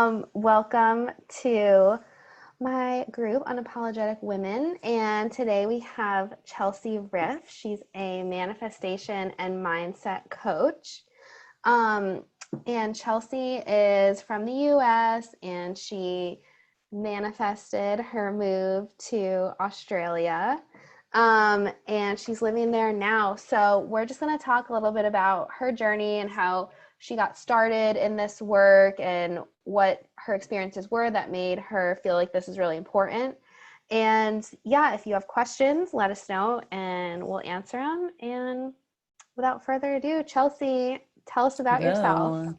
Welcome to my group, Unapologetic Women. And today we have Chelsea Riffe. She's a manifestation and mindset coach. Um, and Chelsea is from the US and she manifested her move to Australia. And she's living there now. So we're just going to talk a little bit about her journey and how she got started in this work and what her experiences were that made her feel like this is really important. And yeah, if you have questions, let us know and we'll answer them. And without further ado, Chelsea, tell us about yourself. Go.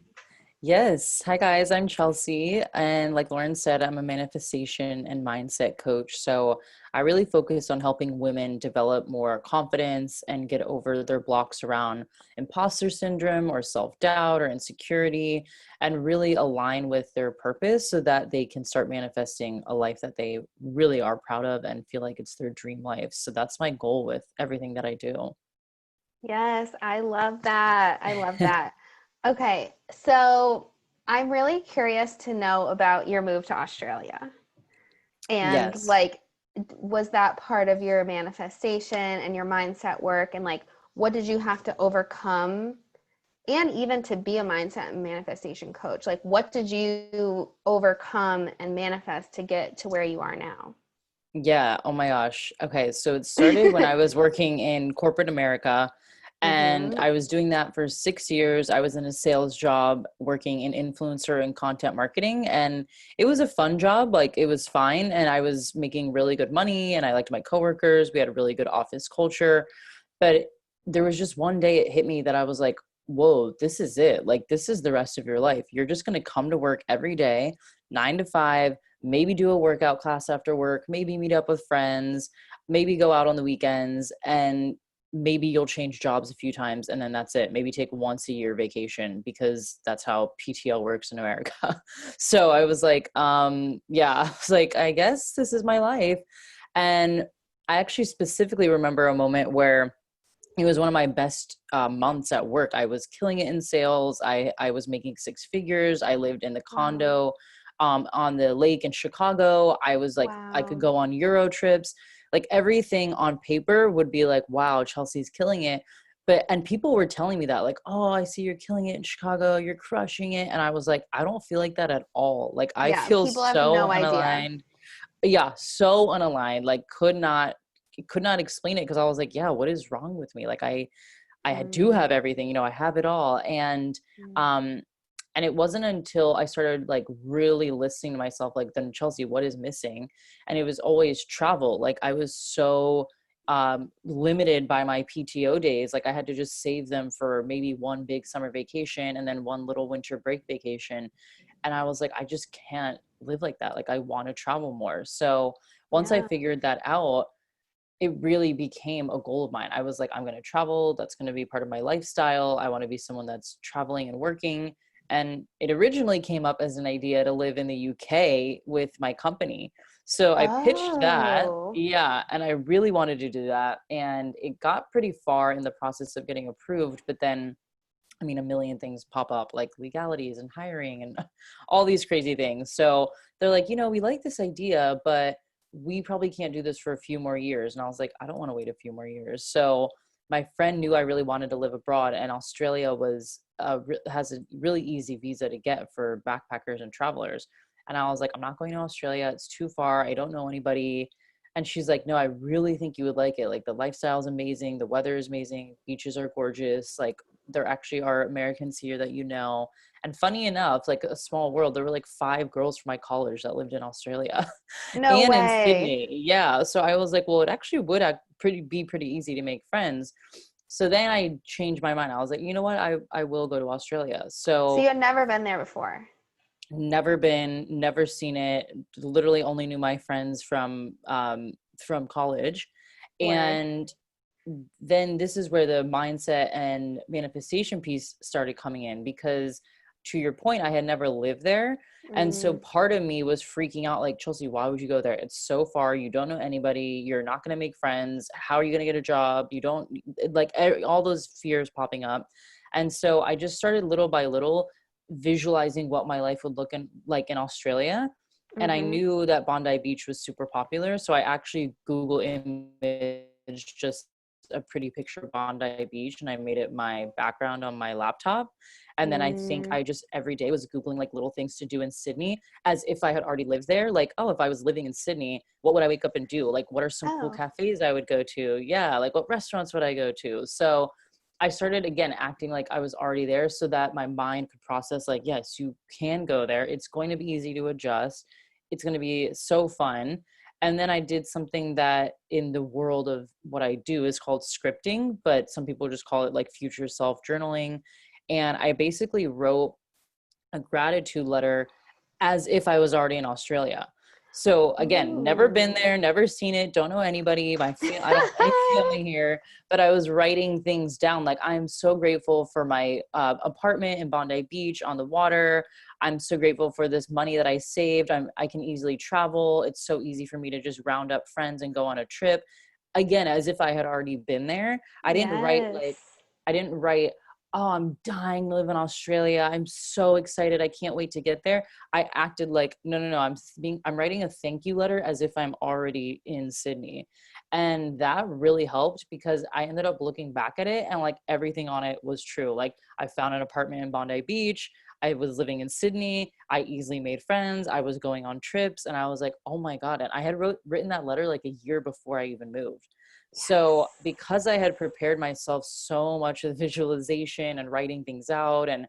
Yes. Hi, guys. I'm Chelsea. And like Lauren said, I'm a manifestation and mindset coach. So I really focus on helping women develop more confidence and get over their blocks around imposter syndrome or self-doubt or insecurity and really align with their purpose so that they can start manifesting a life that they really are proud of and feel like it's their dream life. So that's my goal with everything that I do. Yes, I love that. I love that. Okay, so I'm really curious to know about your move to Australia. And Yes. was that part of your manifestation and your mindset work? And what did you have to overcome? And even to be a mindset and manifestation coach, what did you overcome and manifest to get to where you are now? Yeah. Oh my gosh. Okay. So it started when I was working in corporate America and Mm-hmm. I was doing that for 6 years. I was in a sales job working in influencer and content marketing. And it was a fun job. Like it was fine. And I was making really good money and I liked my coworkers. We had a really good office culture. But there was just one day it hit me that I was like, whoa, this is it. Like, this is the rest of your life. You're just going to come to work every day, 9 to 5, maybe do a workout class after work, maybe meet up with friends, maybe go out on the weekends, and maybe you'll change jobs a few times and then that's it. Maybe take once a year vacation because that's how PTO works in America. So I was like, yeah, I was like, I guess this is my life. And I actually specifically remember a moment where it was one of my best months at work. I was killing it in sales. I was making six figures. I lived in the Wow. condo on the lake in Chicago. I was like, I could Wow. go on Euro trips. Like everything on paper would be like, wow, Chelsea's killing it. And people were telling me that, like, oh, I see you're killing it in Chicago. You're crushing it. And I was like, I don't feel like that at all. Like, I Yeah, feel people have so no idea. unaligned. Yeah, so unaligned. Like, could not explain it because I was like, yeah, what is wrong with me? Like I do Mm, have everything, I have it all. mm. Um and it wasn't until I started like really listening to myself, like, then Chelsea, what is missing? And it was always travel. Like I was so limited by my PTO days. Like I had to just save them for maybe one big summer vacation and then one little winter break vacation. And I was like, I just can't live like that. Like I want to travel more. So once I Yeah. figured that out, it really became a goal of mine. I was like, I'm going to travel. That's going to be part of my lifestyle. I want to be someone that's traveling and working. And it originally came up as an idea to live in the UK with my company. So I pitched that. Oh. Yeah. And I really wanted to do that. And it got pretty far in the process of getting approved. But then, I mean, a million things pop up like legalities and hiring and all these crazy things. So they're like, we like this idea, but we probably can't do this for a few more years. And I was like, I don't want to wait a few more years. So my friend knew I really wanted to live abroad, and Australia has a really easy visa to get for backpackers and travelers. And I was like, I'm not going to Australia. It's too far. I don't know anybody. And she's like, no, I really think you would like it. Like the lifestyle is amazing. The weather is amazing. Beaches are gorgeous. Like there actually are Americans here that And funny enough, like a small world, there were like 5 girls from my college that lived in Australia No and in way. Sydney. Yeah. So I was like, well, it actually would be pretty easy to make friends. So then I changed my mind. I was like, you know what? I will go to Australia. So you So had never been there before? never been, never seen it. Literally only knew my friends from college. Word. And then this is where the mindset and manifestation piece started coming in, because to your point, I had never lived there. And so Mm, part of me was freaking out, like, Chelsea, why would you go there? It's so far. You don't know anybody. You're not going to make friends. How are you going to get a job? You don't, like, all those fears popping up. And so I just started little by little visualizing what my life would like in Australia. And I Mm-hmm. knew that Bondi Beach was super popular. So I actually Google image just a pretty picture of Bondi Beach and I made it my background on my laptop. And then I think Mm. I just every day was Googling like little things to do in Sydney as if I had already lived there. Like, oh, if I was living in Sydney, what would I wake up and do? Like, what are some cool Oh, cafes I would go to? Yeah. Like, what restaurants would I go to? So I started again acting like I was already there so that my mind could process, like, yes, you can go there. It's going to be easy to adjust. It's going to be so fun. And then I did something that in the world of what I do is called scripting, but some people just call it like future self journaling. And I basically wrote a gratitude letter as if I was already in Australia. So again, never been ooh. there, never seen it, don't know anybody. I don't have any family here, but I was writing things down. Like, I'm so grateful for my apartment in Bondi Beach on the water. I'm so grateful for this money that I saved. I can easily travel. It's so easy for me to just round up friends and go on a trip. Again, as if I had already been there. Yes. I didn't write, oh, I'm dying to live in Australia. I'm so excited. I can't wait to get there. I acted like, no, no, no. I'm writing a thank you letter as if I'm already in Sydney. And that really helped because I ended up looking back at it and like everything on it was true. Like, I found an apartment in Bondi Beach. I was living in Sydney. I easily made friends. I was going on trips and I was like, oh my God. And I had written that letter like a year before I even moved. So Yes. because I had prepared myself so much with visualization and writing things out and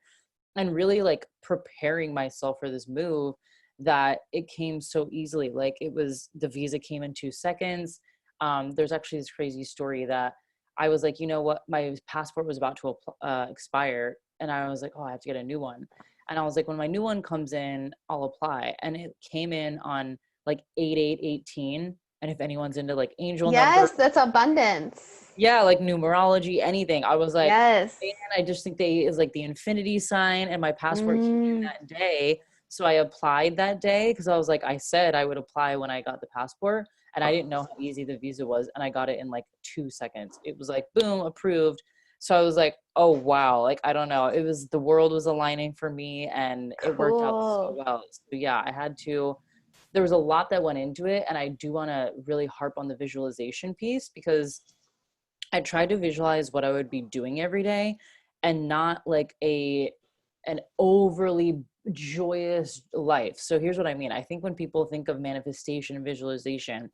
really like preparing myself for this move, that it came so easily. Like, it was, the visa came in 2 seconds. There's actually this crazy story that I was like, you know what, my passport was about to expire and I was like, oh, I have to get a new one. And I was like, when my new one comes in, I'll apply. And it came in on like 8818. And if anyone's into like angel numbers, Yes, that's abundance. yeah, like numerology, anything. I was like, Yes. man, I just think they is like the infinity sign, and my passport came in Mm, that day. So I applied that day because I was like, I said I would apply when I got the passport, and I didn't know how easy the visa was, and I got it in like 2 seconds. It was like, boom, approved. So I was like, oh wow, like I don't know. It was, the world was aligning for me and it worked out so cool. well. So yeah, there was a lot that went into it, and I do want to really harp on the visualization piece because I tried to visualize what I would be doing every day and not like an overly joyous life. So here's what I mean. I think when people think of manifestation and visualization,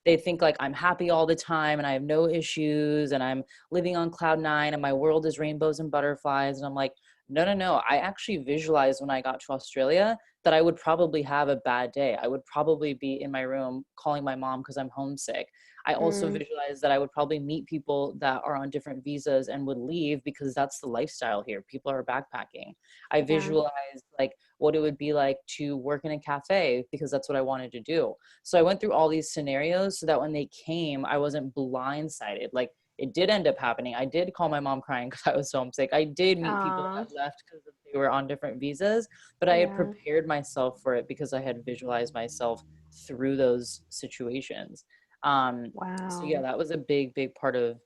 they think like I'm happy all the time and I have no issues and I'm living on cloud nine and my world is rainbows and butterflies. And I'm like, no, no, no. I actually visualized when I got to Australia that I would probably have a bad day. I would probably be in my room calling my mom because I'm homesick. I also Mm, visualized that I would probably meet people that are on different visas and would leave because that's the lifestyle here. People are backpacking. I yeah. visualized like what it would be like to work in a cafe because that's what I wanted to do. So I went through all these scenarios so that when they came, I wasn't blindsided. Like, it did end up happening. I did call my mom crying because I was so homesick. I did meet people Aw. that left because they were on different visas, but I had Yeah. prepared myself for it because I had visualized myself through those situations. So yeah, Wow. that was a big, big part of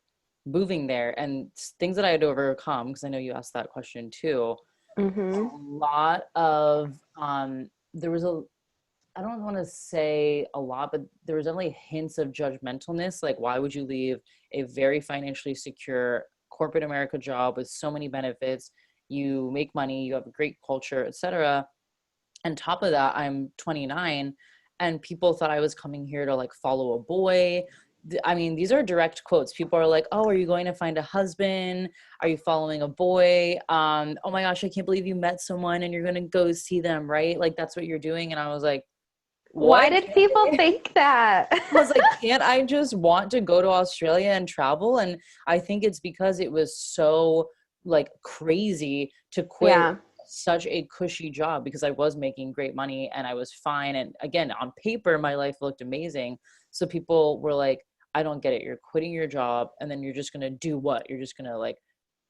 moving there and things that I had to overcome. Because I know you asked that question too. Mm-hmm. A lot of there was a, I don't want to say a lot, but there was definitely hints of judgmentalness. Like, why would you leave a very financially secure corporate America job with so many benefits? You make money, you have a great culture, etc. On top of that, I'm 29 and people thought I was coming here to like follow a boy. I mean, these are direct quotes. People are like, oh, are you going to find a husband? Are you following a boy? Oh my gosh, I can't believe you met someone and you're going to go see them, right? Like, that's what you're doing. And I was like, Why what? did people think that? I was like, can't I just want to go to Australia and travel? And I think it's because it was so like crazy to quit Yeah. such a cushy job because I was making great money and I was fine. And again, on paper, my life looked amazing. So people were like, I don't get it. You're quitting your job and then you're just going to do what? You're just going to like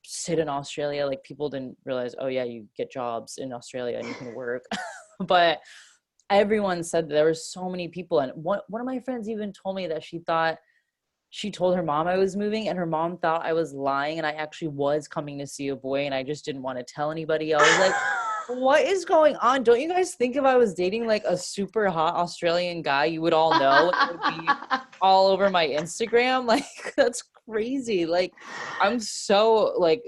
sit in Australia. Like, people didn't realize, oh yeah, you get jobs in Australia and you can work. But everyone said that there were so many people. And one of my friends even told me that she told her mom I was moving and her mom thought I was lying and I actually was coming to see a boy and I just didn't want to tell anybody. I was like, what is going on? Don't you guys think if I was dating like a super hot Australian guy, you would all know and it would be all over my Instagram? Like, that's crazy. Like, I'm so like,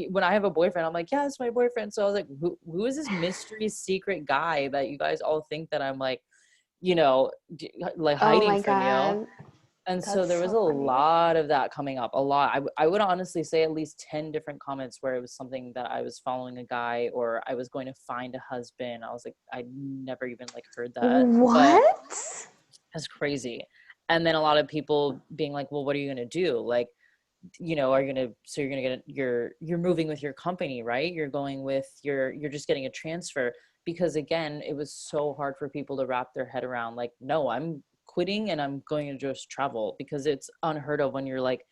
when I have a boyfriend, I'm like, yeah, it's my boyfriend. So I was like, who is this mystery secret guy that you guys all think that I'm like, like Oh hiding my from you? God. And so That's there was a so funny. lot of that coming up, a lot. I would honestly say at least 10 different comments where it was something that I was following a guy or I was going to find a husband. I was like, I never even like heard that, but What? that's crazy. And then a lot of people being like, well, what are you going to do? Like, are you going to, so you're going to get, you're moving with your company, right? You're going with you're just getting a transfer. Because again, it was so hard for people to wrap their head around, like, no, I'm quitting and I'm going to just travel, because it's unheard of when you're like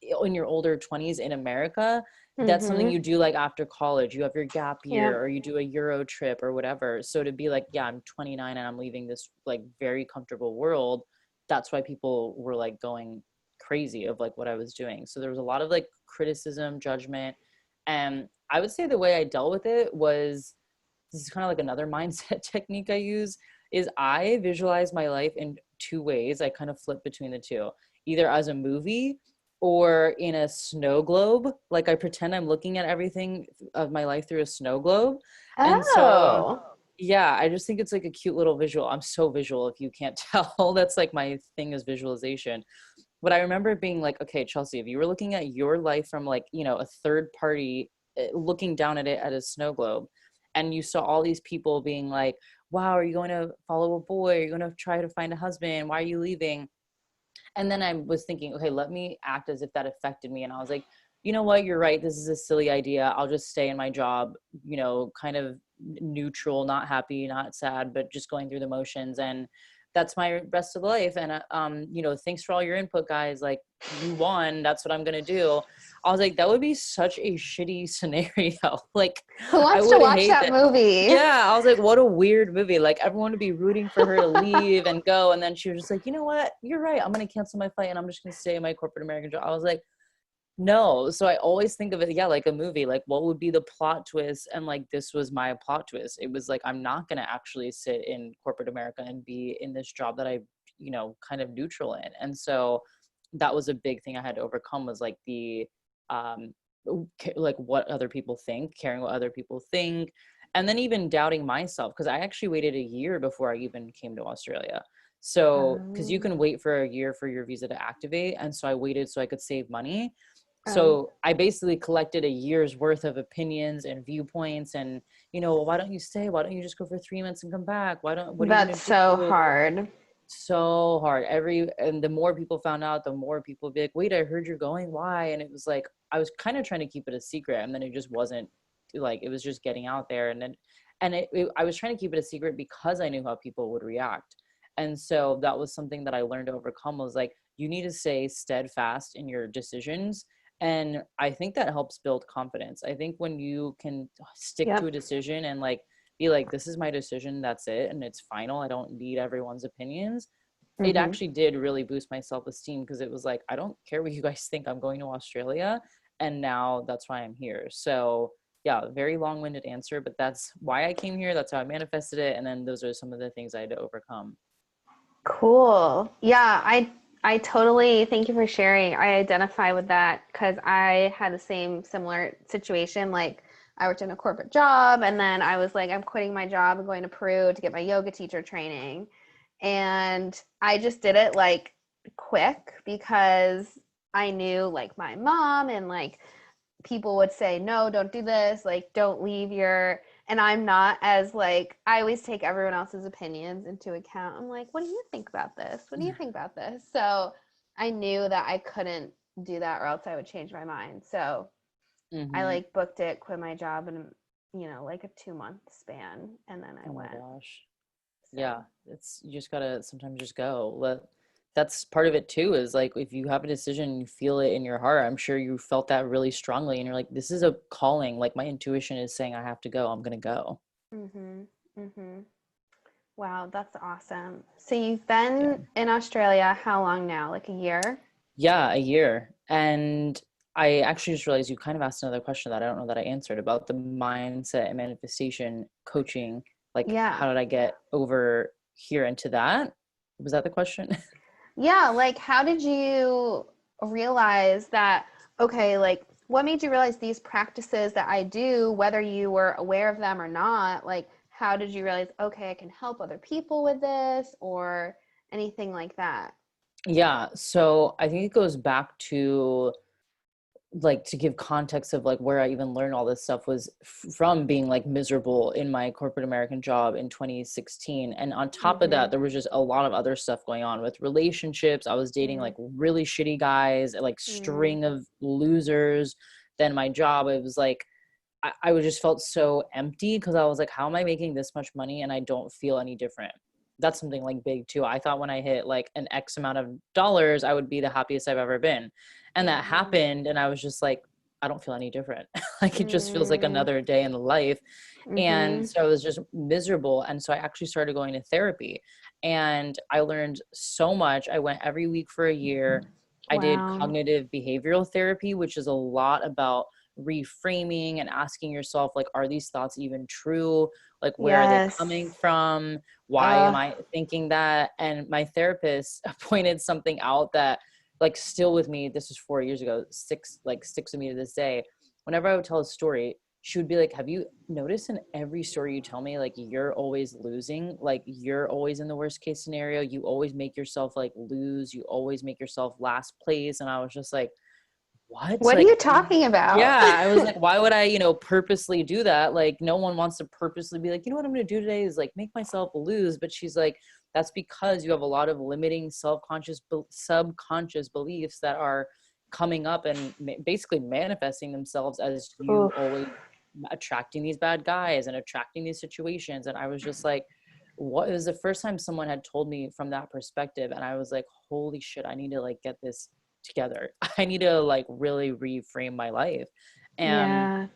in your older 20s in America. That's something Mm-hmm. you do like after college. You have your gap Yeah. year or you do a Euro trip or whatever. So to be like, yeah, I'm 29 and I'm leaving this like very comfortable world, that's why people were like going crazy of like what I was doing. So there was a lot of like criticism, judgment. And I would say the way I dealt with it was, this is kind of like another mindset technique I use, is I visualize my life in two ways. I kind of flip between the two, either as a movie or in a snow globe. Like I pretend I'm looking at everything of my life through a snow globe. And so, Oh. yeah, I just think it's like a cute little visual. I'm so visual, if you can't tell. That's like my thing, is visualization. But I remember being like, okay, Chelsea, if you were looking at your life from like, a third party, looking down at it at a snow globe, and you saw all these people being like, wow, are you going to follow a boy? Are you going to try to find a husband? Why are you leaving? And then I was thinking, okay, let me act as if that affected me. And I was like, you know what? You're right. This is a silly idea. I'll just stay in my job, kind of neutral, not happy, not sad, but just going through the motions. And that's my rest of the life. And, thanks for all your input, guys. Like, you won. That's what I'm going to do. I was like, that would be such a shitty scenario. Like, Who I wants to would watch hate that that. movie? Yeah, I was like, what a weird movie. Like, everyone would be rooting for her to leave and go. And then she was just like, you know what? You're right. I'm going to cancel my flight and I'm just going to stay in my corporate American job. I was like, no. So I always think of it, yeah, like a movie. Like, what would be the plot twist? And like, this was my plot twist. It was like, I'm not going to actually sit in corporate America and be in this job that I, kind of neutral in. And so that was a big thing I had to overcome, was like um, like what other people think, caring what other people think, and then even doubting myself, because I actually waited a year before I even came to Australia. So because you Um, can wait for a year for your visa to activate, and so I waited so I could save money. um, So I basically collected a year's worth of opinions and viewpoints, and well, why don't you stay, why don't you just go for 3 months and come back, what are you that's going to so do? hard. So hard. And the more people found out, the more people would be like, wait, I heard you're going, why? And it was like, I was kind of trying to keep it a secret, and then it just wasn't, like, it was just getting out there. And then I was trying to keep it a secret because I knew how people would react. And so that was something that I learned to overcome, was like, you need to stay steadfast in your decisions. And I think that helps build confidence. I think when you can stick to a Yep. decision and like be like, this is my decision, that's it, and it's final, I don't need everyone's opinions, it Mm-hmm. actually did really boost my self-esteem, because it was like, I don't care what you guys think, I'm going to Australia, and now that's why I'm here. So yeah, very long-winded answer, but that's why I came here, that's how I manifested it, and then those are some of the things I had to overcome. Cool. Yeah, I totally thank you for sharing. I identify with that because I had the same similar situation. Like I worked in a corporate job and then I was like, I'm quitting my job and going to Peru to get my yoga teacher training. And I just did it like quick because I knew like my mom and like people would say, no, don't do this, like don't leave your, and I'm not as like, I always take everyone else's opinions into account. I'm like, what do you think about this? What do you think about this? So I knew that I couldn't do that or else I would change my mind. So I Mm-hmm. like booked it, quit my job in, like a 2 month span and then I Oh my went. gosh. Yeah, So it's, you just gotta sometimes just go. That's part of it too, is like, if you have a decision, you feel it in your heart. I'm sure you felt that really strongly and you're like, this is a calling, like my intuition is saying I have to go, I'm gonna go. mhm. Mhm. Wow, that's awesome. So you've Yeah. been in Australia how long now? Like a year? Yeah, a year. And I actually just realized you kind of asked another question that I don't know that I answered about the mindset and manifestation coaching. Like, Yeah. how did I get over here into that? Was that the question? Yeah, like how did you realize that, okay, like what made you realize these practices that I do, whether you were aware of them or not, like how did you realize, okay, I can help other people with this or anything like that? Yeah. So I think it goes back to, like, to give context of like where I even learned all this stuff was from being like miserable in my corporate American job in 2016. And on top of Mm-hmm. that, there was just a lot of other stuff going on with relationships. I was dating like really shitty guys, like Mm-hmm. string of losers. Then my job, it was like I would just felt so empty because I was like, how am I making this much money and I don't feel any different? That's something like big too. I thought when I hit like an X amount of dollars, I would be the happiest I've ever been. And that Yeah. happened. And I was just like, I don't feel any different. Like it just feels like Mm-hmm. another day in the life. And Mm-hmm. so I was just miserable. And so I actually started going to therapy and I learned so much. I went every week for a year. I did Wow. cognitive behavioral therapy, which is a lot about reframing and asking yourself, like, are these thoughts even true? Like, where are they coming Yes. from? Why am Uh, I thinking that? And my therapist pointed something out that, like, still with me, this was 4 years ago, sticks with me to this day. Whenever I would tell a story, she would be like, have you noticed in every story you tell me, like, you're always losing, like you're always in the worst case scenario, you always make yourself like lose, you always make yourself last place. And I was just like, what? what are Like, you talking about? yeah, I was like, why would I, purposely do that? Like, no one wants to purposely be like, you know what I'm going to do today is like make myself lose. But she's like, that's because you have a lot of limiting subconscious beliefs that are coming up and basically manifesting themselves as you Oof. always attracting these bad guys and attracting these situations. And I was just like, what? It was the first time someone had told me from that perspective. And I was like, holy shit, I need to like get this together. I need to like really reframe my life. And Yeah.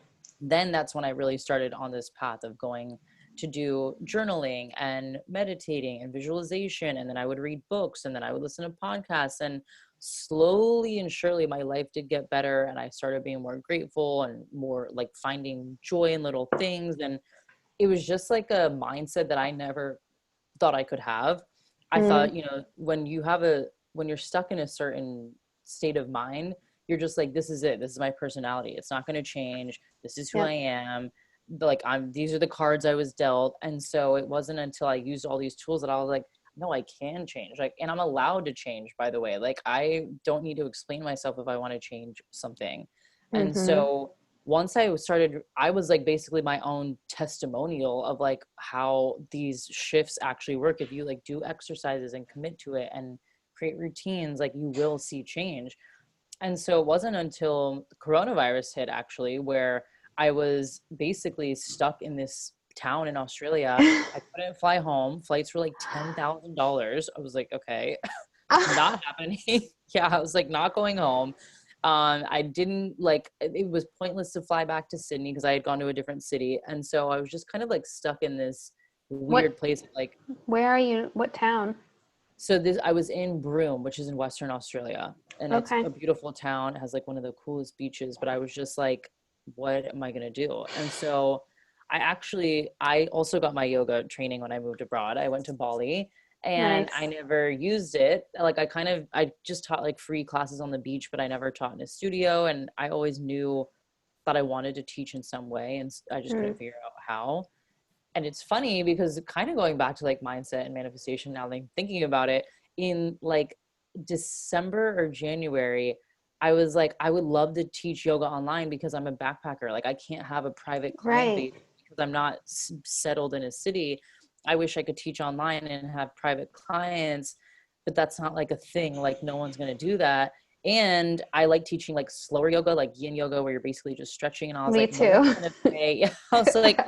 then that's when I really started on this path of going to do journaling and meditating and visualization. And then I would read books and then I would listen to podcasts. And slowly and surely my life did get better. And I started being more grateful and more like finding joy in little things. And it was just like a mindset that I never thought I could have. I Mm. thought, when you're stuck in a certain state of mind, you're just like, this is it. This is my personality. It's not going to change. This is who I Yep. am. Like these are the cards I was dealt. And so it wasn't until I used all these tools that I was like, no, I can change. Like, and I'm allowed to change, by the way. Like, I don't need to explain myself if I want to change something. And Mm-hmm. so once I started, I was like basically my own testimonial of like how these shifts actually work. If you like do exercises and commit to it and create routines, like you will see change. And so it wasn't until coronavirus hit actually where I was basically stuck in this town in Australia. I couldn't fly home. Flights were like $10,000. I was like, okay, not happening. Yeah, I was like not going home. I didn't like, it was pointless to fly back to Sydney because I had gone to a different city. And so I was just kind of like stuck in this What, weird place. Like, where are you? What town? so this, I was in Broome, which is in Western Australia, and it's Okay. a beautiful town. It has like one of the coolest beaches, but I was just like, what am I gonna do? And so I also got my yoga training when I moved abroad. I went to Bali and I Nice. never used it. Like I just taught like free classes on the beach, but I never taught in a studio. And I always knew that I wanted to teach in some way, and I just Mm. couldn't figure out how. And it's funny because kind of going back to like mindset and manifestation now that I'm thinking about it, in like December or January, I was like, I would love to teach yoga online because I'm a backpacker. Like I can't have a private client Right. base because I'm not settled in a city. I wish I could teach online and have private clients, but that's not like a thing. Like no one's going to do that. And I like teaching like slower yoga, like yin yoga, where you're basically just stretching. And I was Me like, no one's too. going to pay. I was like,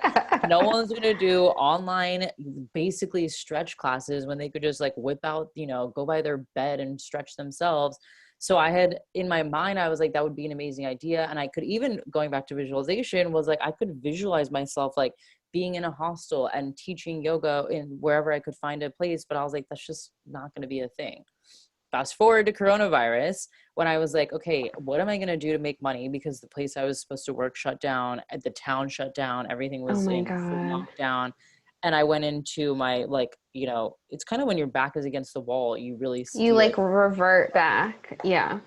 no one's going to do online basically stretch classes when they could just like whip out, go by their bed and stretch themselves. So I had in my mind, I was like, that would be an amazing idea. And I could even, going back to visualization, was like, I could visualize myself like being in a hostel and teaching yoga in wherever I could find a place. But I was like, that's just not going to be a thing. fast forward to coronavirus, when I was like, okay, what am I going to do to make money? Because the place I was supposed to work shut down, the town shut down, everything Oh was my in full God. lockdown. And I went into my, like, you know, it's kind of when your back is against the wall, you really You see like like, revert back. Yeah.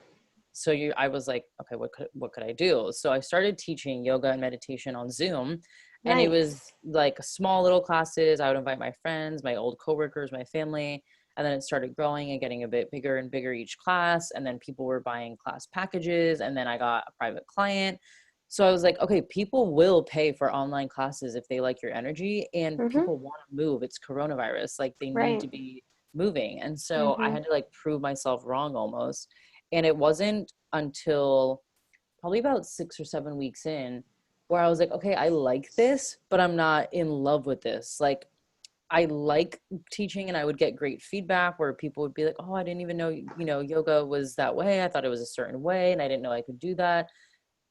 so I was like, okay, what could I do? So I started teaching yoga and meditation on Zoom, and it was Nice. like small little classes. I would invite my friends, my old coworkers, my family, and then it started growing and getting a bit bigger and bigger each class. And then people were buying class packages, and then I got a private client. So I was like, okay, people will pay for online classes if they like your energy, and Mm-hmm. people want to move. It's coronavirus, like they need Right. to be moving. And so I Mm-hmm. had to like prove myself wrong almost. And it wasn't until probably about 6 or 7 weeks in where I was like, okay, I like this, but I'm not in love with this. Like, I like teaching and I would get great feedback where people would be like, oh, I didn't even know, yoga was that way. I thought it was a certain way and I didn't know I could do that.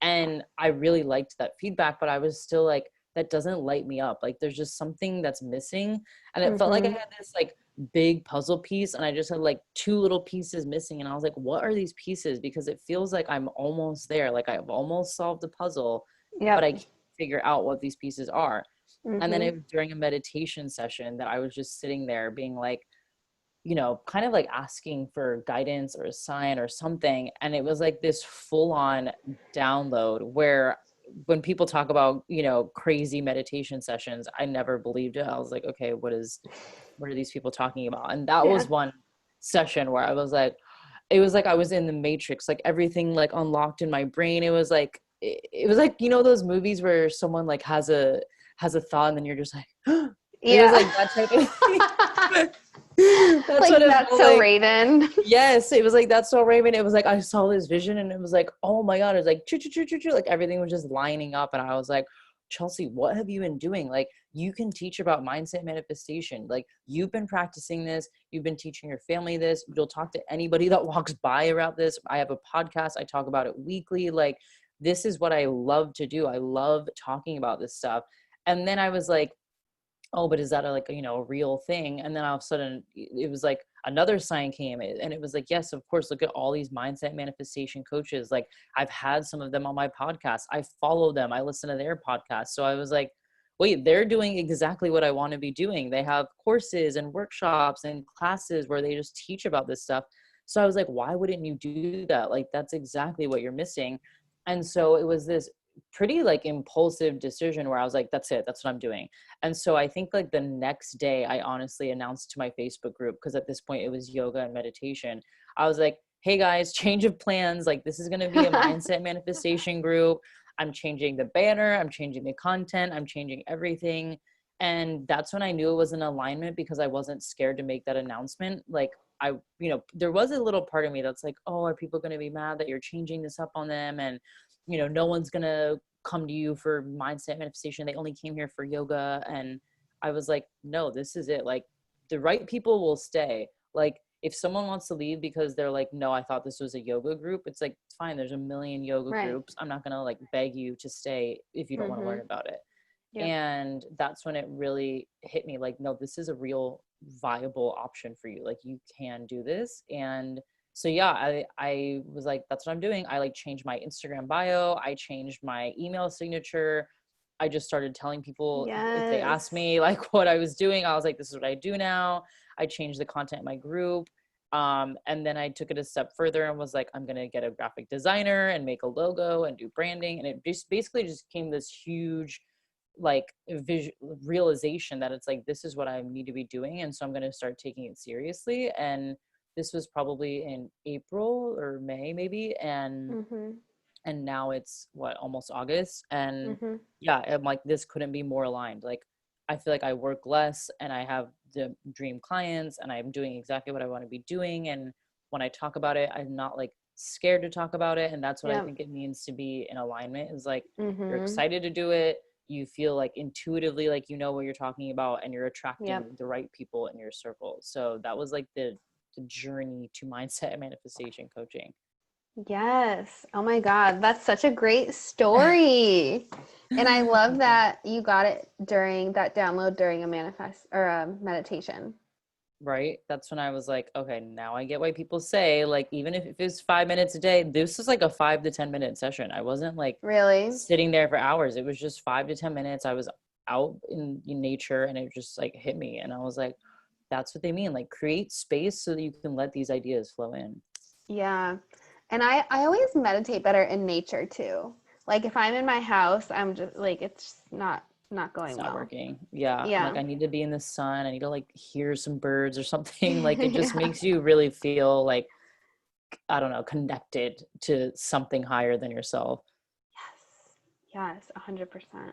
And I really liked that feedback, but I was still like, that doesn't light me up. Like there's just something that's missing. And it felt like I Mm-hmm. had this like big puzzle piece and I just had like two little pieces missing. And I was like, what are these pieces? Because it feels like I'm almost there. Like I've almost solved the puzzle, but I Yep. can't figure out what these pieces are. And then Mm-hmm. it was during a meditation session that I was just sitting there being like, kind of like asking for guidance or a sign or something. And it was like this full on download where when people talk about, crazy meditation sessions, I never believed it. I was like, okay, what are these people talking about? And that Yeah. was one session where I was like, it was like I was in the Matrix, like everything like unlocked in my brain. It was like, those movies where someone like has a thought and then you're just like, it was Yeah. like that type of thing. That's Like what it that's felt so like. Raven. Yes, it was like that's so Raven. It was like I saw this vision and it was like, oh my God, it was like choo, choo, choo, choo, choo. Like everything was just lining up. And I was like, Chelsea, what have you been doing? Like you can teach about mindset manifestation. Like you've been practicing this, you've been teaching your family this, you'll talk to anybody that walks by about this. I have a podcast, I talk about it weekly. Like this is what I love to do. I love talking about this stuff. And then I was like, oh, but is that a real thing? And then all of a sudden it was like another sign came and it was like, yes, of course, look at all these mindset manifestation coaches. Like I've had some of them on my podcast. I follow them. I listen to their podcast. So I was like, wait, they're doing exactly what I want to be doing. They have courses and workshops and classes where they just teach about this stuff. So I was like, why wouldn't you do that? Like, that's exactly what you're missing. And so it was this pretty like impulsive decision where I was like, that's it. That's what I'm doing. And so I think like the next day I honestly announced to my Facebook group, because at this point it was yoga and meditation. I was like, hey guys, change of plans. Like this is going to be a mindset manifestation group. I'm changing the banner. I'm changing the content. I'm changing everything. And that's when I knew it was an alignment because I wasn't scared to make that announcement. Like there was a little part of me that's like, oh, are people going to be mad that you're changing this up on them? And, no one's going to come to you for mindset manifestation. They only came here for yoga. And I was like, no, this is it. Like the right people will stay. Like if someone wants to leave because they're like, no, I thought this was a yoga group, it's like, fine, there's a million yoga Right. groups. I'm not going to like beg you to stay if you don't want to learn Mm-hmm. about it. Yep. And that's when it really hit me like, no, this is a real viable option for you. Like you can do this. And so yeah, I was like, that's what I'm doing. I like changed my Instagram bio. I changed my email signature. I just started telling people if they asked Yes. me like what I was doing, I was like, this is what I do now. I changed the content in my group. And then I took it a step further and was like, I'm going to get a graphic designer and make a logo and do branding. And it just basically just came this huge like realization that it's like, this is what I need to be doing. And so I'm going to start taking it seriously. And this was probably in April or May maybe. Mm-hmm. And now it's what, almost August. And Mm-hmm. yeah, I'm like, this couldn't be more aligned. Like, I feel like I work less and I have the dream clients and I'm doing exactly what I want to be doing. And when I talk about it, I'm not like scared to talk about it. And that's what I Yep. think it means to be in alignment, is like, you're Mm-hmm. excited to do it. You feel like intuitively, like, you know what you're talking about, and you're Yep. attracting the right people in your circle. So that was like the journey to mindset and manifestation coaching. Yes. Oh my God. That's such a great story. And I love Thank you. that you got it during that download during a manifest or a meditation. right? That's when I was like, okay, now I get why people say, like, even if it's 5 minutes a day, this is like a 5 to 10 minute session. I wasn't like Really? sitting there for hours. It was just 5 to 10 minutes. I was out in nature and it just like hit me. And I was like, that's what they mean. Like create space so that you can let these ideas flow in. Yeah. And I always meditate better in nature too. Like if I'm in my house, I'm just like it's just not It's going not well. working. Yeah. I'm like, Yeah. I need to be in the sun. I need to like hear some birds or something. Like it just Yeah. makes you really feel like, I don't know, connected to something higher than yourself. Yes. Yes, 100%.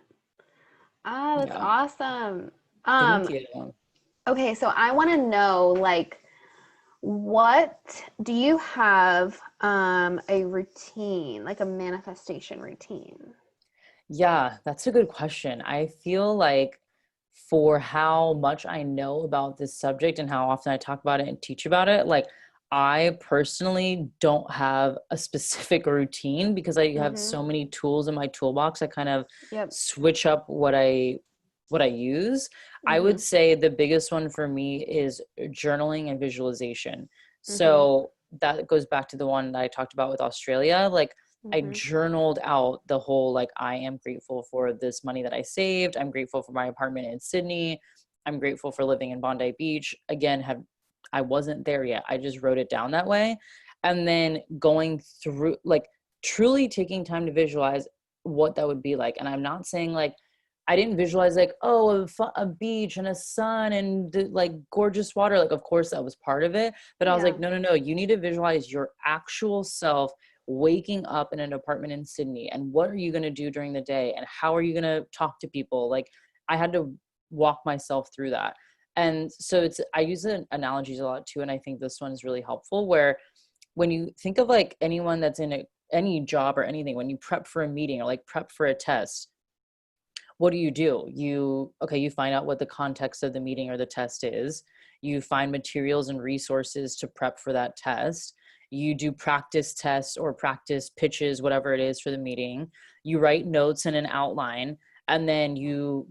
Ah, that's Yeah. awesome. Thank Um, you. okay, so I want to know like what do you have a routine, like a manifestation routine? Yeah, that's a good question. I feel like for how much I know about this subject and how often I talk about it and teach about it, like I personally don't have a specific routine because I have Mm-hmm. so many tools in my toolbox. I kind of Yep. switch up what I use. I Mm-hmm. would say the biggest one for me is journaling and visualization. Mm-hmm. So that goes back to the one that I talked about with Australia. Like I Mm-hmm. journaled out the whole, like, I am grateful for this money that I saved. I'm grateful for my apartment in Sydney. I'm grateful for living in Bondi Beach. Again, I wasn't there yet. I just wrote it down that way. And then going through, like, truly taking time to visualize what that would be like. And I'm not saying like, I didn't visualize like, oh, a beach and a sun and like gorgeous water. Like, of course, that was part of it. But I was Yeah. like, no, no, no. You need to visualize your actual self waking up in an apartment in Sydney, and what are you going to do during the day, and how are you going to talk to people? Like I had to walk myself through that. And so I use the analogies a lot too, and I think this one is really helpful, where when you think of like anyone that's in any job or anything, when you prep for a meeting or like prep for a test, what do? You find out what the context of the meeting or the test is. You find materials and resources to prep for that test. You do practice tests or practice pitches, whatever it is for the meeting. You write notes and an outline, and then you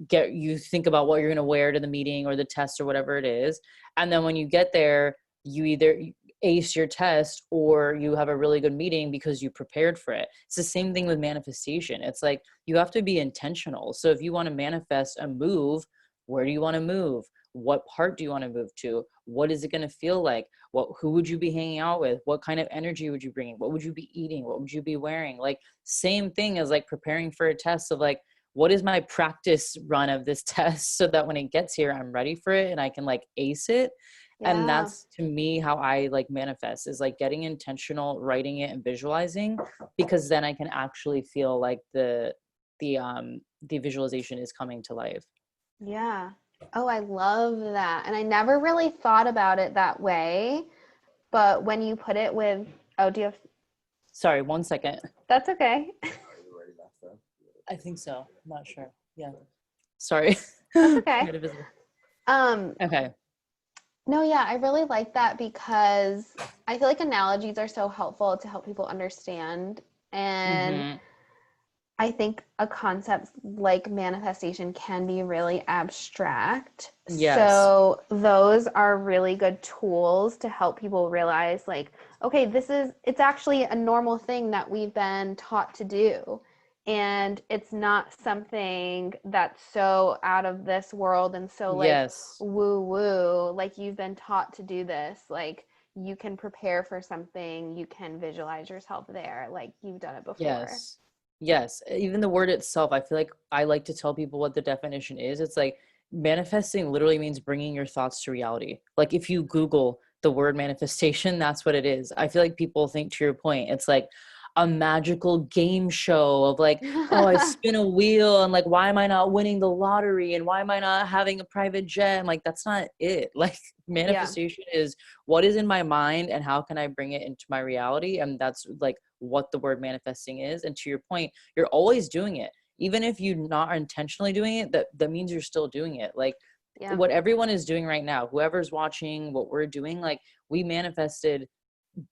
think about what you're going to wear to the meeting or the test or whatever it is. And then when you get there, you either ace your test or you have a really good meeting because you prepared for it. It's the same thing with manifestation. It's like you have to be intentional. So if you want to manifest a move, where do you want to move? What part do you want to move to? What is it going to feel like? Who would you be hanging out with? What kind of energy would you bring? What would you be eating? What would you be wearing? Like same thing as like preparing for a test of like, what is my practice run of this test so that when it gets here, I'm ready for it and I can like ace it. And Yeah. that's to me how I like manifest, is like getting intentional, writing it and visualizing, because then I can actually feel like the visualization is coming to life. Yeah. Oh, I love that. And I never really thought about it that way, but when you put it with, oh, do you have, Sorry, 1 second. that's okay. I think so. I'm not sure. Yeah. Sorry. That's I okay. had a visitor. Um, Okay. no, yeah, I really like that because I feel like analogies are so helpful to help people understand. And Mm-hmm. I think a concept like manifestation can be really abstract. Yes. So those are really good tools to help people realize like, okay, it's actually a normal thing that we've been taught to do. And it's not something that's so out of this world and so like Yes. woo woo, like you've been taught to do this. Like you can prepare for something, you can visualize yourself there, like you've done it before. Yes. Yes. Even the word itself, I feel like I like to tell people what the definition is. It's like manifesting literally means bringing your thoughts to reality. Like if you Google the word manifestation, that's what it is. I feel like people think, to your point, it's like a magical game show of like, oh, I spin a wheel and like, why am I not winning the lottery? And why am I not having a private jet? I'm like, that's not it. Like Yeah. manifestation is what is in my mind and how can I bring it into my reality? And that's like what the word manifesting is. And to your point, you're always doing it. Even if you're not intentionally doing it, that means you're still doing it. Like Yeah. what everyone is doing right now, whoever's watching what we're doing, like we manifested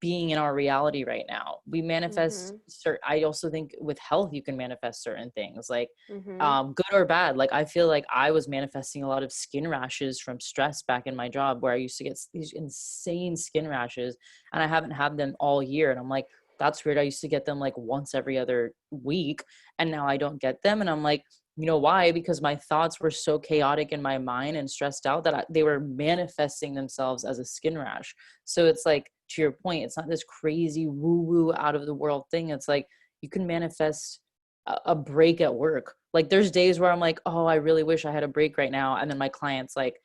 being in our reality right now. We manifest Mhm. I also think with health, you can manifest certain things like Mhm. good or bad. Like I feel like I was manifesting a lot of skin rashes from stress back in my job, where I used to get these insane skin rashes, and I haven't had them all year. And I'm like, that's weird. I used to get them like once every other week, and now I don't get them. And I'm like, you know why? Because my thoughts were so chaotic in my mind and stressed out that they were manifesting themselves as a skin rash. So it's like, to your point, it's not this crazy woo woo out of the world thing. It's like you can manifest a break at work. Like there's days where I'm like, oh, I really wish I had a break right now. And then my client's like,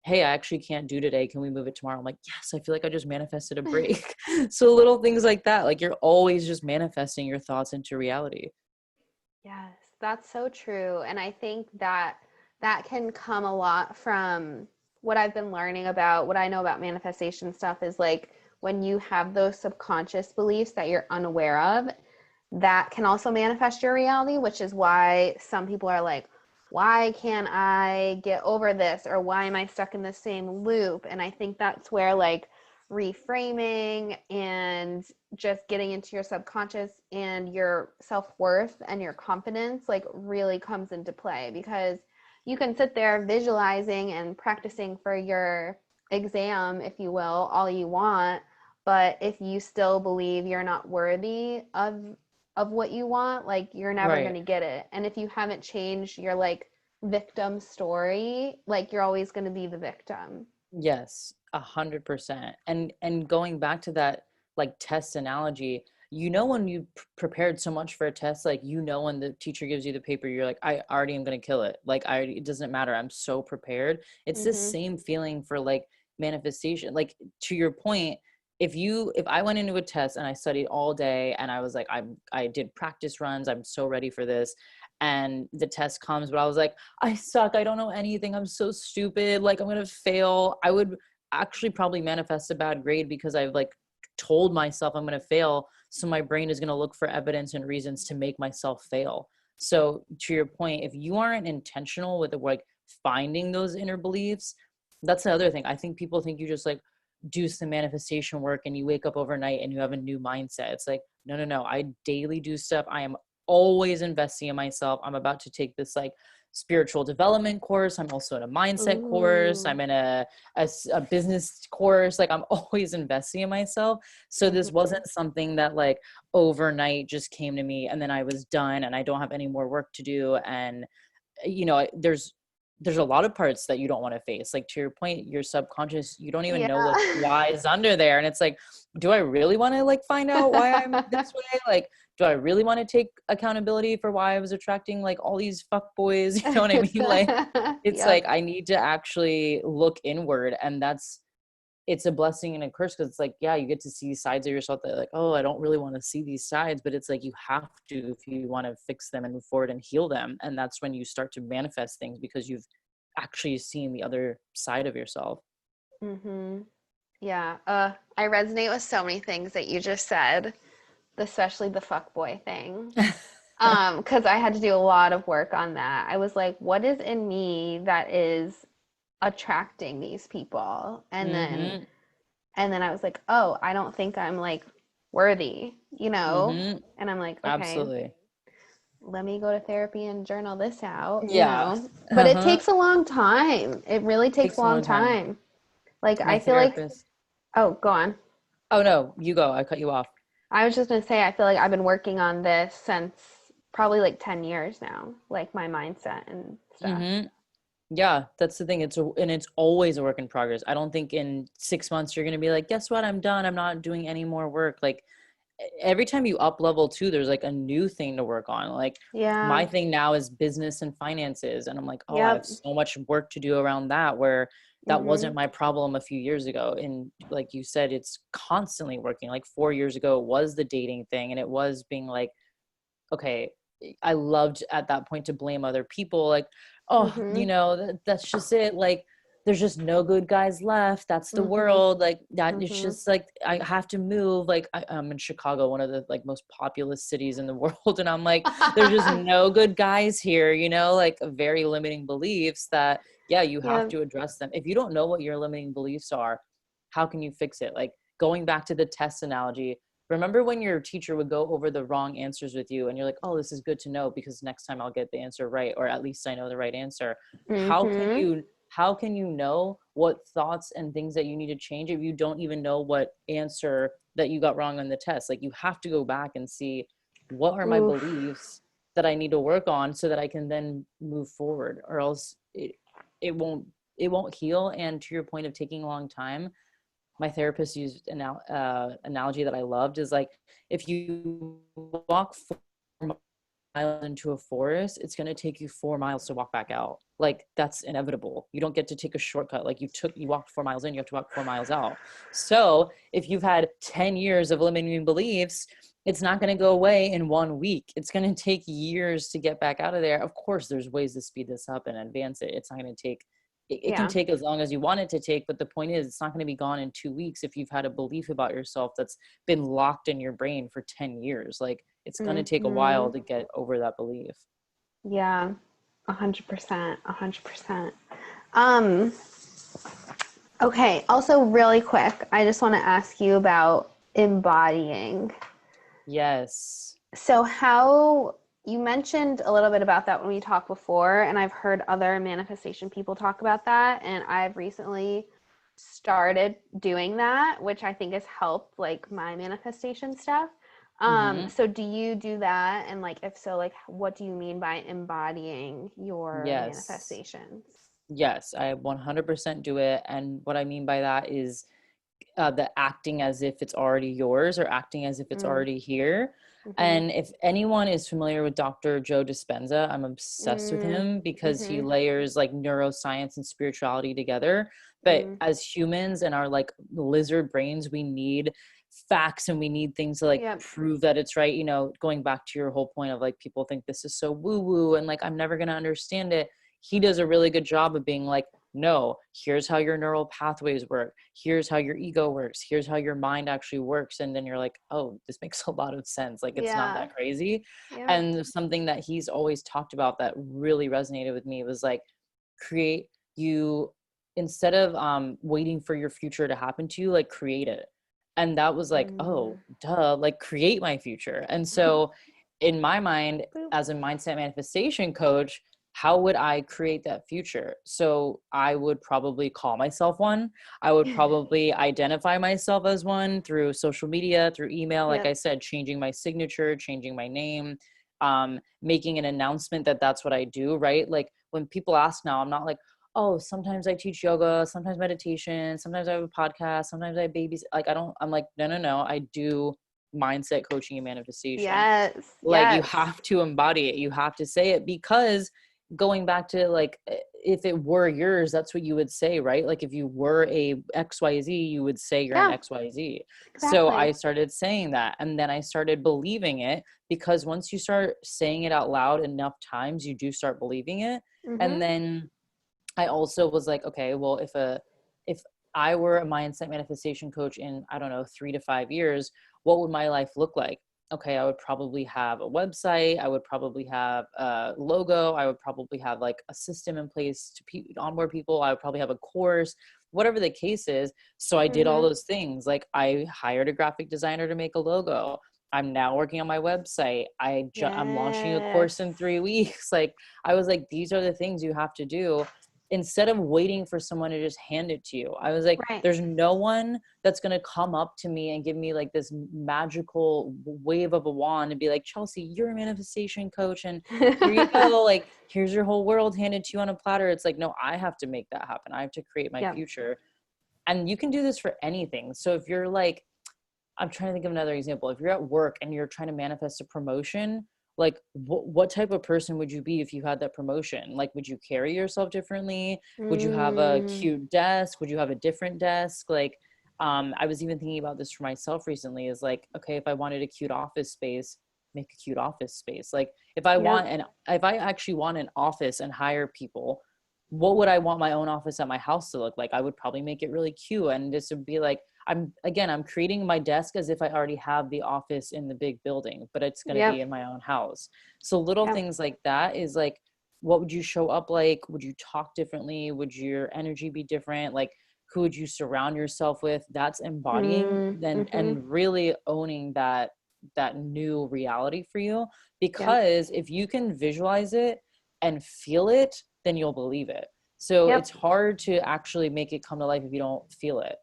hey, I actually can't do today. Can we move it tomorrow? I'm like, yes, I feel like I just manifested a break. So little things like that, like you're always just manifesting your thoughts into reality. Yes, that's so true. And I think that that can come a lot from what I've been learning about what I know about manifestation stuff is like when you have those subconscious beliefs that you're unaware of, that can also manifest your reality, which is why some people are like, why can't I get over this? Or why am I stuck in the same loop? And I think that's where like reframing and just getting into your subconscious and your self-worth and your confidence like really comes into play, because you can sit there visualizing and practicing for your exam, if you will, all you want, but if you still believe you're not worthy of what you want, like you're never going Right. to get it. And if you haven't changed your like victim story, like you're always going to be the victim. Yes, 100%. And going back to that like test analogy, when you prepared so much for a test, like when the teacher gives you the paper, you're like, I already am going to kill it. Like it doesn't matter. I'm so prepared. It's this Mhm. same feeling for like manifestation. Like to your point, if I went into a test and I studied all day and I was like, I did practice runs, I'm so ready for this, and the test comes, but I was like, I suck. I don't know anything. I'm so stupid. Like I'm going to fail. I would actually probably manifest a bad grade because I've like told myself I'm going to fail. So my brain is going to look for evidence and reasons to make myself fail. So to your point, if you aren't intentional with like finding those inner beliefs, that's the other thing. I think people think you just like do some manifestation work and you wake up overnight and you have a new mindset. It's like, no, no, no. I daily do stuff. I am always investing in myself. I'm about to take this like spiritual development course. I'm also in a mindset course. Ooh. I'm in a business course. Like I'm always investing in myself. So this Mhm. wasn't something that like overnight just came to me and then I was done and I don't have any more work to do. And there's a lot of parts that you don't want to face. Like to your point, your subconscious, you don't even know what Yeah. lies under there. And it's like, do I really want to like find out why I'm this way? Like, do I really want to take accountability for why I was attracting like all these fuck boys? You know what I mean? Like, it's like Yep. I need to actually look inward, and it's a blessing and a curse because it's like, yeah, you get to see sides of yourself that like, oh, I don't really want to see these sides, but it's like you have to if you want to fix them and move forward and heal them. And that's when you start to manifest things because you've actually seen the other side of yourself. Mhm. Yeah. I resonate with so many things that you just said, especially the fuckboy thing. Because I had to do a lot of work on that. I was like, what is in me that is attracting these people? Mm-hmm. And then I was like, oh, I don't think I'm like worthy, you know? Mm-hmm. And I'm like, okay, Absolutely. let me go to therapy and journal this out, you Yeah. know? But it Uh-huh. takes a long time. It really takes a Takes a long long time. time. Like, My I feel like, therapist. oh, go on. Oh no, you go. I cut you off. I was just gonna say, I feel like I've been working on this since probably like 10 years now, like my mindset and stuff. Mm-hmm. Yeah, that's the thing. And it's always a work in progress. I don't think in 6 months you're gonna be like, guess what? I'm done. I'm not doing any more work. Like every time you up level too, there's like a new thing to work on. Like Yeah. my thing now is business and finances. And I'm like, oh, I have Yep. so much work to do around that where that Mm-hmm. wasn't my problem a few years ago. And like you said, it's constantly working. Like 4 years ago it was the dating thing and it was being like, okay, I loved at that point to blame other people. Like, oh, Mm-hmm. that's just it. Like, there's just no good guys left. That's the Mm-hmm. world. Like that. It's Mm-hmm. just like I have to move. Like I'm in Chicago, one of the like most populous cities in the world, and I'm like, there's just no good guys here. Like very limiting beliefs that yeah, you have Yep. to address them. If you don't know what your limiting beliefs are, how can you fix it? Like going back to the test analogy, remember when your teacher would go over the wrong answers with you and you're like, oh, this is good to know because next time I'll get the answer right, or at least I know the right answer. Mm-hmm. How can you know what thoughts and things that you need to change if you don't even know what answer that you got wrong on the test? Like, you have to go back and see, what are my Oof. beliefs that I need to work on so that I can then move forward, or else it won't heal. And to your point of taking a long time, my therapist used an analogy that I loved is like, if you walk 4 miles into a forest, it's going to take you 4 miles to walk back out. Like, that's inevitable. You don't get to take a shortcut. Like, you walked 4 miles in, you have to walk 4 miles out. So if you've had 10 years of limiting beliefs, it's not going to go away in 1 week. It's going to take years to get back out of there. Of course, there's ways to speed this up and advance it. It's not going to take, it can Yeah. take as long as you want it to take, but the point is, it's not going to be gone in 2 weeks if you've had a belief about yourself that's been locked in your brain for 10 years. Like, it's going to take a while Mm-hmm. to get over that belief. Yeah. 100%. 100%. Um, okay. Also, really quick, I just want to ask you about embodying. Yes. So, how you mentioned a little bit about that when we talked before, and I've heard other manifestation people talk about that, and I've recently started doing that, which I think has helped like my manifestation stuff. Mm-hmm. So do you do that? And like, if so, like, what do you mean by embodying your Yes. manifestations? Yes, I 100% do it. And what I mean by that is the acting as if it's already yours, or acting as if it's Mm, already here. mm-hmm, And if anyone is familiar with Dr. Joe Dispenza, I'm obsessed with mm, him because he mm-hmm, layers like neuroscience and spirituality together. But mm. as humans and our like lizard brains, we need facts and we need things to like Yep. prove that it's right. You know, going back to your whole point of like, people think this is so woo woo and like, I'm never going to understand it. He does a really good job of being like, no, here's how your neural pathways work. Here's how your ego works. Here's how your mind actually works. And then you're like, oh, this makes a lot of sense. Like, it's not Yeah. that crazy. Yep. And something that he's always talked about that really resonated with me was like, create you, instead of waiting for your future to happen to you, like, create it. And that was like, oh, Mm. duh, like, create my future. And so in my mind, Boop. as a mindset manifestation coach, how would I create that future? So I would probably call myself one. I would probably identify myself as one through social media, through email, like I Yep. said, changing my signature, changing my name, making an announcement that that's what I do, right? Like, when people ask now, I'm not like, oh, sometimes I teach yoga, sometimes meditation, sometimes I have a podcast, sometimes I have babies. Like, I'm like, no, no, no, I do mindset coaching and manifestation. Yes. Like, you Yes. have to embody it, you have to say it, because going back to like, if it were yours, that's what you would say, right? Like, if you were a XYZ, you would say you're an Yeah. XYZ. So I Exactly. started saying that, and then I started believing it, because once you start saying it out loud enough times, you do start believing it. And Mm-hmm. then I also was like, okay, well, if I were a mindset manifestation coach in, I don't know, 3 to 5 years, what would my life look like? Okay, I would probably have a website. I would probably have a logo. I would probably have like a system in place to onboard people. I would probably have a course, whatever the case is. So I did all Mm-hmm. those things. Like, I hired a graphic designer to make a logo. I'm now working on my website. I'm launching a Yes. course in 3 weeks. Like, I was like, these are the things you have to do instead of waiting for someone to just hand it to you. I was like, Right. there's no one that's going to come up to me and give me like this magical wave of a wand and be like, Chelsea, you're a manifestation coach and here you go. Like, here's your whole world handed to you on a platter. It's like, no, I have to make that happen. I have to create my Yeah. future. And you can do this for anything. So if you're like, I'm trying to think of another example. If you're at work and you're trying to manifest a promotion, like, what type of person would you be if you had that promotion? Like, would you carry yourself differently? Would you have a Mm. cute desk? Would you have a different desk? Like, I was even thinking about this for myself recently, is like, okay, if I wanted a cute office space, make a cute office space. Like, Yep. if I actually want an office and hire people, what would I want my own office at my house to look like? I would probably make it really cute. And this would be like, I'm creating my desk as if I already have the office in the big building, but it's going to be Yep. in my own house. So little Yep. things like that is like, what would you show up like? Would you talk differently? Would your energy be different? Like, who would you surround yourself with? That's embodying then, Mm-hmm. and really owning that new reality for you. Yep. Because if you can visualize it and feel it, then you'll believe it. So it's Yep. hard to actually make it come to life if you don't feel it.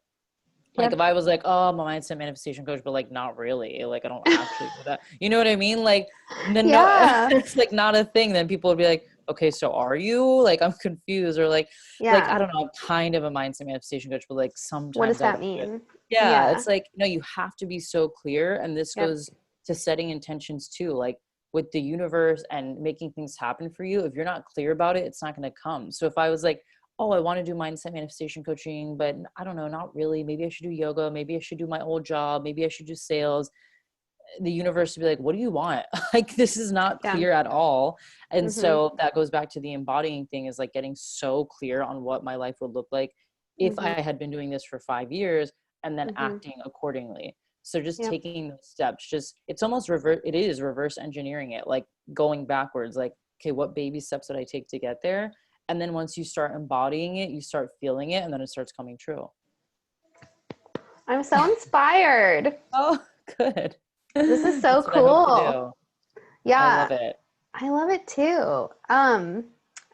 Like if Yep. I was like, oh, I'm a mindset manifestation coach, but like not really, like I don't actually do that. You know what I mean? Like then no, Yeah. it's like not a thing. Then people would be like, okay, so are you? Like I'm confused, or like I Yeah. don't know, I'm kind of a mindset manifestation coach, but like What does sometimes I that don't do it. mean? Yeah, Yeah. it's like no, you have to be so clear, and this Yep. goes to setting intentions too. Like with the universe and making things happen for you, if you're not clear about it, it's not going to come. So if I was like, oh, I want to do mindset manifestation coaching, but I don't know, not really. Maybe I should do yoga. Maybe I should do my old job. Maybe I should do sales. The universe would be like, what do you want? Like, this is not Yeah. clear at all. And Mm-hmm. so that goes back to the embodying thing, is like getting so clear on what my life would look like if Mm-hmm. I had been doing this for 5 years, and then Mm-hmm. acting accordingly. So just Yep. taking those steps, it's almost reverse. It is reverse engineering it, like going backwards, like, okay, what baby steps did I take to get there? And then once you start embodying it, you start feeling it, and then it starts coming true. I'm so inspired. Oh, good. This is so That's what I hope to cool. do. I Yeah, love it. I love it too. I'm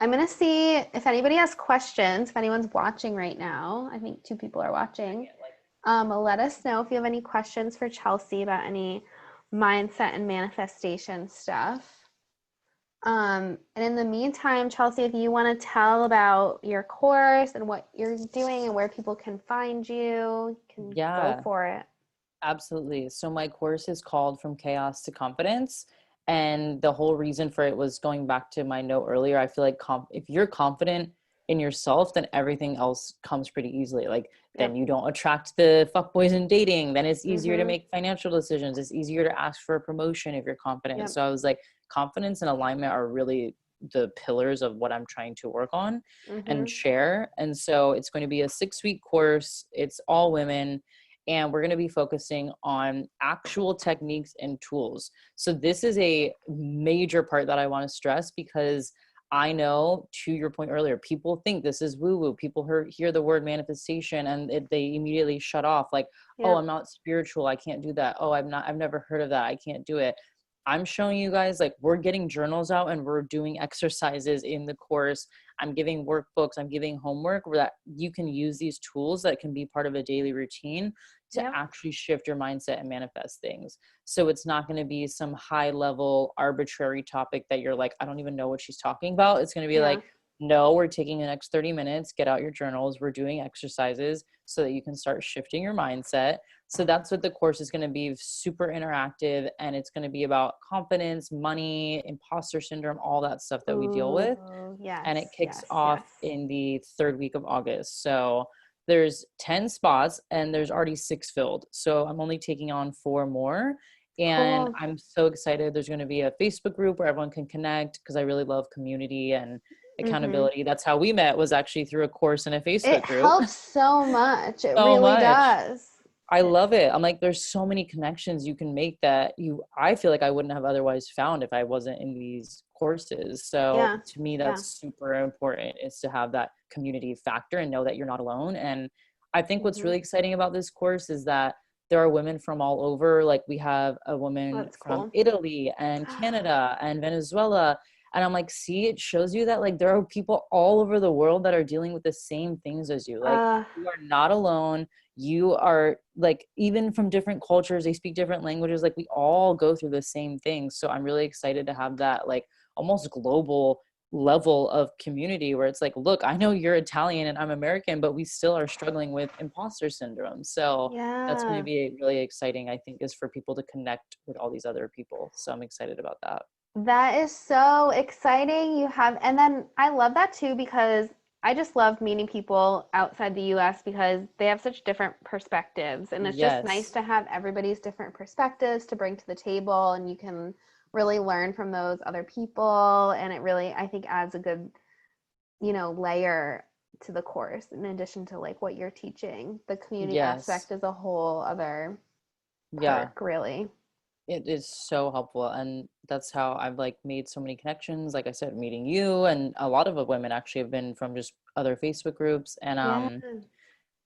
gonna see if anybody has questions, if anyone's watching right now. I think two people are watching. Let us know if you have any questions for Chelsea about any mindset and manifestation stuff. And in the meantime, Chelsea, if you want to tell about your course and what you're doing and where people can find you, you can go Yeah, for it. absolutely. So my course is called From Chaos to Confidence. And the whole reason for it was going back to my note earlier. I feel like if you're confident in yourself, then everything else comes pretty easily. Like then Yep. you don't attract the fuckboys in dating. Then it's easier to Mm-hmm. make financial decisions. It's easier to ask for a promotion if you're confident. Yep. So I was like, confidence and alignment are really the pillars of what I'm trying to work on Mm-hmm. and share. And so it's going to be a 6-week course. It's all women. And we're going to be focusing on actual techniques and tools. So this is a major part that I want to stress, because I know, to your point earlier, people think this is woo woo. People hear the word manifestation and they immediately shut off, like, oh, I'm Yep. not spiritual, I can't do that. Oh, I've never heard of that, I can't do it. I'm showing you guys, like, we're getting journals out and we're doing exercises in the course. I'm giving workbooks, I'm giving homework where that you can use these tools that can be part of a daily routine to Yep. actually shift your mindset and manifest things. So it's not going to be some high level arbitrary topic that you're like, I don't even know what she's talking about. It's going to be Yeah. like, no, we're taking the next 30 minutes, get out your journals, we're doing exercises so that you can start shifting your mindset. So that's what the course is going to be, super interactive, and it's going to be about confidence, money, imposter syndrome, all that stuff that we deal with. Oh, And yes, it kicks yes, off yes. in the 3rd week of August. So there's 10 spots and there's already 6 filled. So I'm only taking on 4 more. And Cool. I'm so excited. There's going to be a Facebook group where everyone can connect, because I really love community and Mm-hmm. accountability. That's how we met, was actually through a course in a Facebook It group. helps so much. It So really much. does. I love it. I'm like, there's so many connections you can make that I feel like I wouldn't have otherwise found if I wasn't in these courses. So Yeah. to me, Yeah. that's super important, is to have that community factor and know that you're not alone. And I think what's Mm-hmm. really exciting about this course is that there are women from all over. Like we have a woman That's from cool. Italy and Canada and Venezuela. And I'm like, see, it shows you that like there are people all over the world that are dealing with the same things as you. Like Uh, you are not alone. You are, like, even from different cultures, they speak different languages, like we all go through the same things. So I'm really excited to have that like almost global level of community where it's like, look, I know you're Italian and I'm American, but we still are struggling with imposter syndrome. So that's going to yeah. be really exciting, I think, is for people to connect with all these other people. So I'm excited about that. That is so exciting. And then I love that too, because I just love meeting people outside the US because they have such different perspectives. And it's just nice Yes. to have everybody's different perspectives to bring to the table. And you can really learn from those other people. And it really, I think, adds a good, layer to the course in addition to like what you're teaching. The community Yes. aspect is a whole other Yeah. perk, really. It is so helpful, and that's how I've like made so many connections. Like I said, meeting you, and a lot of the women actually have been from just other Facebook groups. And Yeah.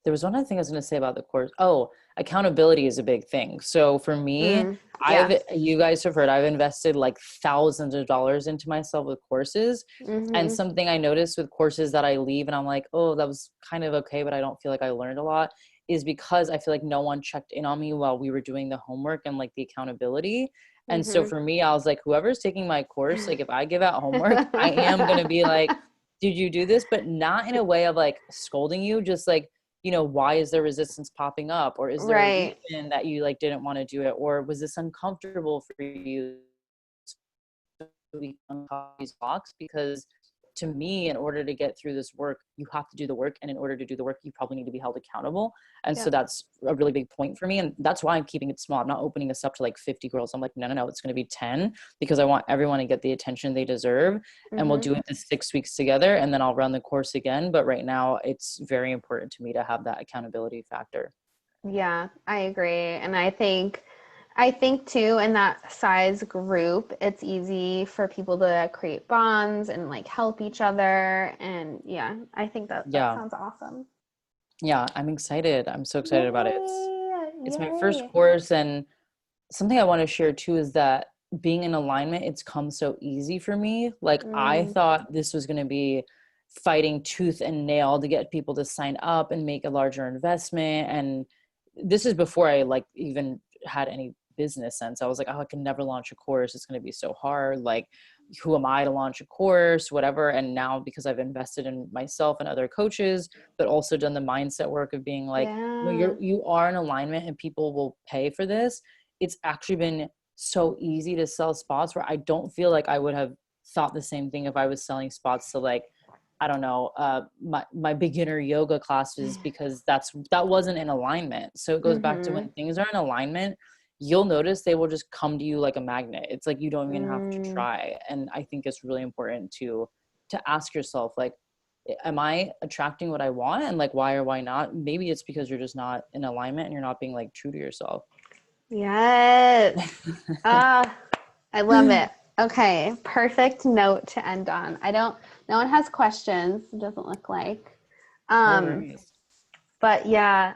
There was one other thing I was going to say about the course. Oh, accountability is a big thing. So for me, Yeah. you guys have heard, I've invested like thousands of dollars into myself with courses. And Mm-hmm. something I noticed with courses that I leave and I'm like, oh, that was kind of okay, but I don't feel like I learned a lot, is because I feel like no one checked in on me while we were doing the homework and like the accountability. And so Mm-hmm. for me, I was like, whoever's taking my course, like if I give out homework, I am going to be like, did you do this? But not in a way of like scolding you, just like, why is there resistance popping up? Or is there a Right. reason that you like didn't want to do it? Or was this uncomfortable for you? We can talk these blocks, because to me, in order to get through this work, you have to do the work. And in order to do the work, you probably need to be held accountable. And so Yep. that's a really big point for me. And that's why I'm keeping it small. I'm not opening this up to like 50 girls. I'm like, no, it's going to be 10, because I want everyone to get the attention they deserve. And we'll Mm-hmm. do it the 6 weeks together, and then I'll run the course again. But right now it's very important to me to have that accountability factor. Yeah, I agree. And I think too, in that size group, it's easy for people to create bonds and like help each other. And yeah, I think that Yeah. sounds awesome. Yeah. I'm excited. I'm so excited about it. Yay! It's my first Yay! course, and something I want to share too is that being in alignment, it's come so easy for me. Like I Mm, thought this was going to be fighting tooth and nail to get people to sign up and make a larger investment. And this is before I like even had any business sense. I was like, oh, I can never launch a course. It's going to be so hard. Like, who am I to launch a course, whatever. And now, because I've invested in myself and other coaches, but also done the mindset work of being like, no, yeah. you are in alignment and people will pay for this. It's actually been so easy to sell spots where I don't feel like I would have thought the same thing if I was selling spots to like, I don't know, my beginner yoga classes, because that wasn't in alignment. So it goes back to, Mm-hmm. when things are in alignment, you'll notice they will just come to you like a magnet. It's like you don't even have to Mm, try. And I think it's really important to ask yourself, like, am I attracting what I want? And like, why or why not? Maybe it's because you're just not in alignment and you're not being like true to yourself. yes. Ah, I love it. Okay, perfect note to end on. No one has questions, it doesn't look like. No Um, worries. but yeah,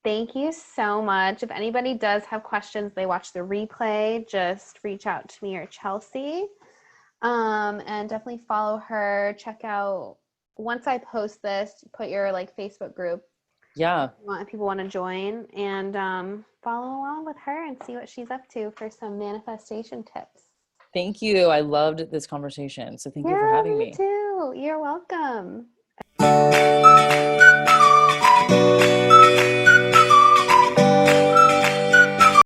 thank you so much. If anybody does have questions, they watch the replay, just reach out to me or Chelsea. And definitely follow her. Check out once I post this, put your like Facebook group Yeah. if people want to join and follow along with her and see what she's up to for some manifestation tips. Thank you. I loved this conversation. So thank you for Yeah, having me me. too. You're welcome.